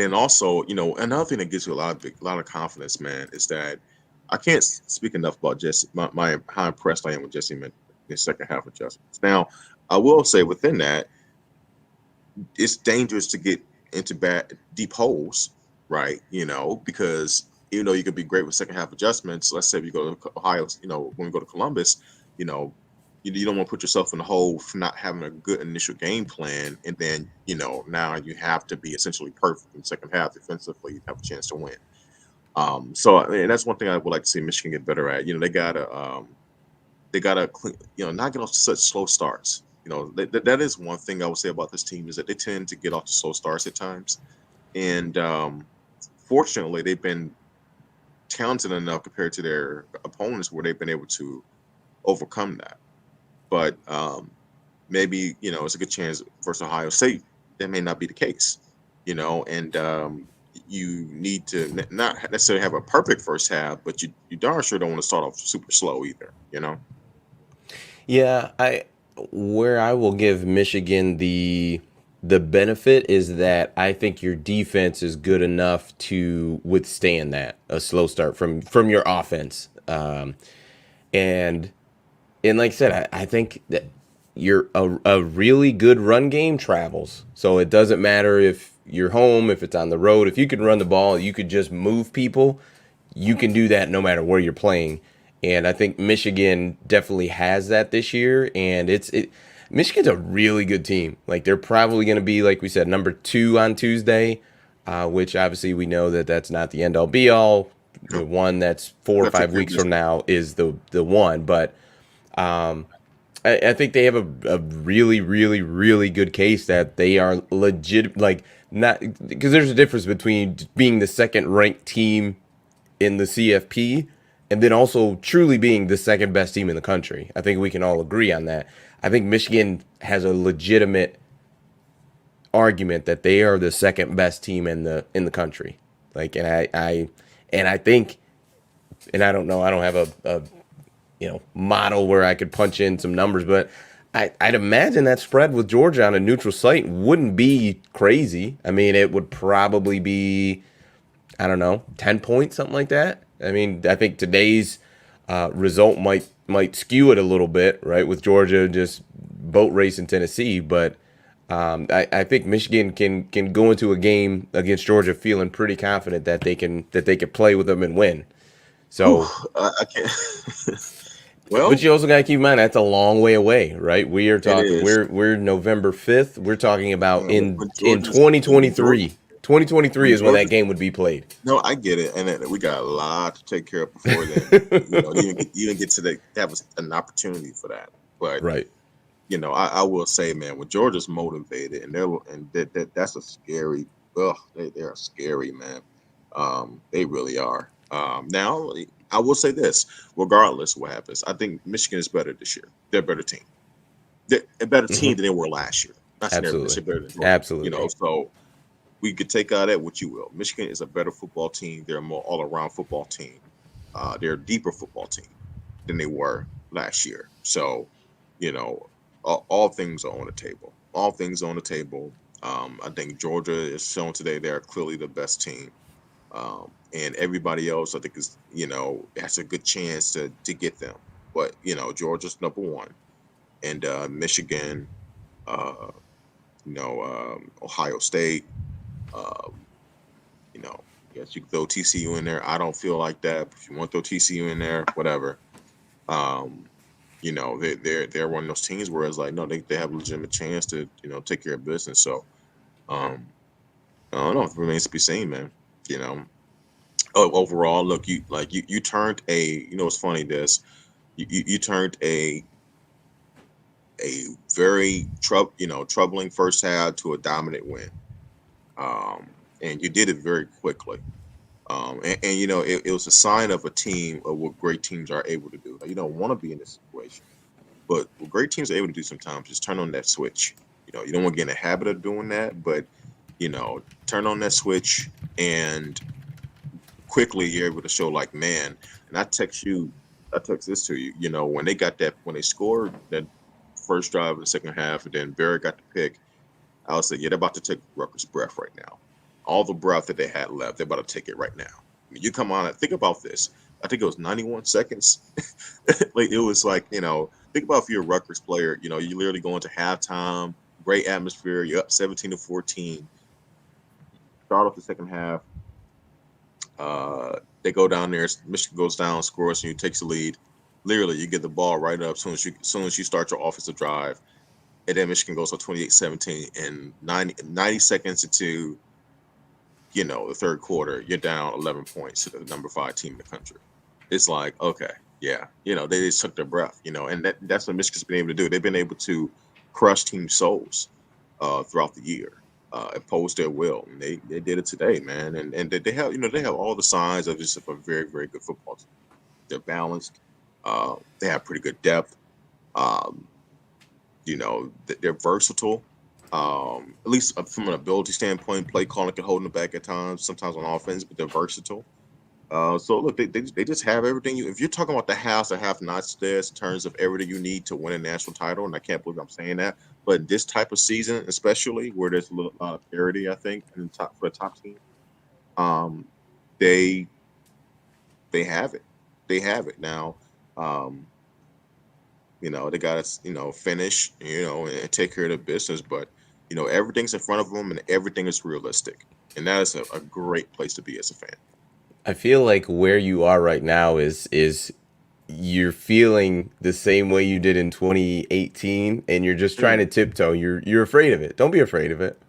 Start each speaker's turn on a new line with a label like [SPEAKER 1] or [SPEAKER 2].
[SPEAKER 1] And also, another thing that gives you a lot of confidence, man, is that I can't speak enough about Jesse, my how impressed I am with Jesse in the second half adjustments. Now, I will say within that, it's dangerous to get into bad deep holes, right? Because even though you could be great with second half adjustments, let's say if you go to Ohio, when we go to Columbus, you know, you don't want to put yourself in the hole for not having a good initial game plan, and then now you have to be essentially perfect in the second half defensively to have a chance to win. So and that's one thing I would like to see Michigan get better at. They gotta clean, not get off to such slow starts. That is one thing I would say about this team is that they tend to get off to slow starts at times, and fortunately they've been talented enough compared to their opponents where they've been able to overcome that. But maybe it's a good chance versus Ohio State that may not be the case. And you need to not necessarily have a perfect first half, but you darn sure don't want to start off super slow either.
[SPEAKER 2] Yeah, I where I will give Michigan the benefit is that I think your defense is good enough to withstand that a slow start from your offense. And and like I said, I think that a really good run game travels. So it doesn't matter if you're home, if it's on the road. If you can run the ball, you could just move people. You can do that no matter where you're playing. And I think Michigan definitely has that this year. And Michigan's a really good team. Like they're probably going to be, like we said, number 2 on Tuesday, which obviously we know that that's not the end all be all. The
[SPEAKER 1] No,
[SPEAKER 2] one that's 4 or 5 weeks from now is the one. But I think they have a really, really, really good case that they are legit. Like not because there's a difference between being the second ranked team in the CFP and then also truly being the second best team in the country. I think we can all agree on that. I think Michigan has a legitimate argument that they are the second best team in the country. Like, and I think, and I don't know, I don't have a model where I could punch in some numbers, but I'd imagine that spread with Georgia on a neutral site wouldn't be crazy. I mean, it would probably be, I don't know, 10 points, something like that. I mean, I think today's result might skew it a little bit, right? With Georgia just boat race in Tennessee, but I think Michigan can go into a game against Georgia feeling pretty confident that they can play with them and win.
[SPEAKER 1] Whew,
[SPEAKER 2] So,
[SPEAKER 1] I can't.
[SPEAKER 2] but
[SPEAKER 1] Well,
[SPEAKER 2] you also got to keep in mind that's a long way away, right? We are
[SPEAKER 1] it
[SPEAKER 2] talking
[SPEAKER 1] is.
[SPEAKER 2] we're November 5th. We're talking about in
[SPEAKER 1] When
[SPEAKER 2] in
[SPEAKER 1] Georgia's when Georgia
[SPEAKER 2] 2023. 2023
[SPEAKER 1] when
[SPEAKER 2] is when that
[SPEAKER 1] Georgia.
[SPEAKER 2] game would be played.
[SPEAKER 1] No, I get it, and we got a lot to take care of before then. Even get to have an opportunity for that. But
[SPEAKER 2] Right.
[SPEAKER 1] I will say, man, when Georgia's motivated and that's a scary. Ugh, they are scary, man. They really are. Now I will say this, regardless of what happens, I think Michigan is better this year. They're a better team. They're a better team
[SPEAKER 2] Hmm.
[SPEAKER 1] than they were last year. Not saying
[SPEAKER 2] Absolutely.
[SPEAKER 1] they're better than Georgia.
[SPEAKER 2] Absolutely.
[SPEAKER 1] So we could take out that what you will. Michigan is a better football team. They're a more all-around football team. They're a deeper football team than they were last year. So, you know, all things are on the table. All things are on the table. I think Georgia is shown today they are clearly the best team. And everybody else, I think, has a good chance to get them. But Georgia's number one, and Michigan, uh, Ohio State. Um, you know, yes, you can throw TCU in there. I don't feel like that. But if you want to throw TCU in there, whatever. Um, they're one of those teams where it's like, no, they have a legitimate chance to take care of business. So um, I don't know. It remains to be seen, man. You know. Oh, overall, look, you turned a. It's funny this. You turned a very troubling first half to a dominant win. Um, and you did it very quickly. And it was a sign of a team of what great teams are able to do. Like, you don't want to be in this situation, but what great teams are able to do sometimes is turn on that switch. You don't want to get in the habit of doing that, but turn on that switch and quickly you're able to show like, man. And I text this to you. When they scored that first drive of the second half, and then Barrett got the pick. I was like, yeah, they're about to take Rutgers' breath right now. all the breath that they had left, they're about to take it right now. I mean, you come on and think about this. I think it was 91 seconds. Like it was like, think about if you're a Rutgers player, you literally go into halftime, great atmosphere, you're up 17-14, start off the second half. They go down there, Michigan goes down, scores, and you takes the lead. Literally, you get the ball right up as soon as you start your offensive drive, and then Michigan goes up 28-17, and 90 seconds into the third quarter, you're down 11 points to the number 5 team in the country. It's like, okay, yeah, they just took their breath, and that's what Michigan's been able to do. They've been able to crush team souls throughout the year, impose their will, and they did it today, man. And they have they have all the signs of just a very very good football team. They're balanced. They have pretty good depth. Um, they're versatile. At least from an ability standpoint, play calling can hold them back at times, sometimes on offense, but they're versatile. So look, they just have everything. If you're talking about the house or have nots there in terms of everything you need to win a national title, and I can't believe I'm saying that, but this type of season, especially where there's lot of parity, I think, in the top for the top team, um, they they have it. They have it now. Um, they got to finish, and take care of the business, but everything's in front of them, and everything is realistic, and that is a great place to be as a fan.
[SPEAKER 2] I feel like where you are right now is you're feeling the same way you did in 2018, and you're just trying
[SPEAKER 1] Mm.
[SPEAKER 2] to tiptoe. You're afraid of it. Don't be afraid of it.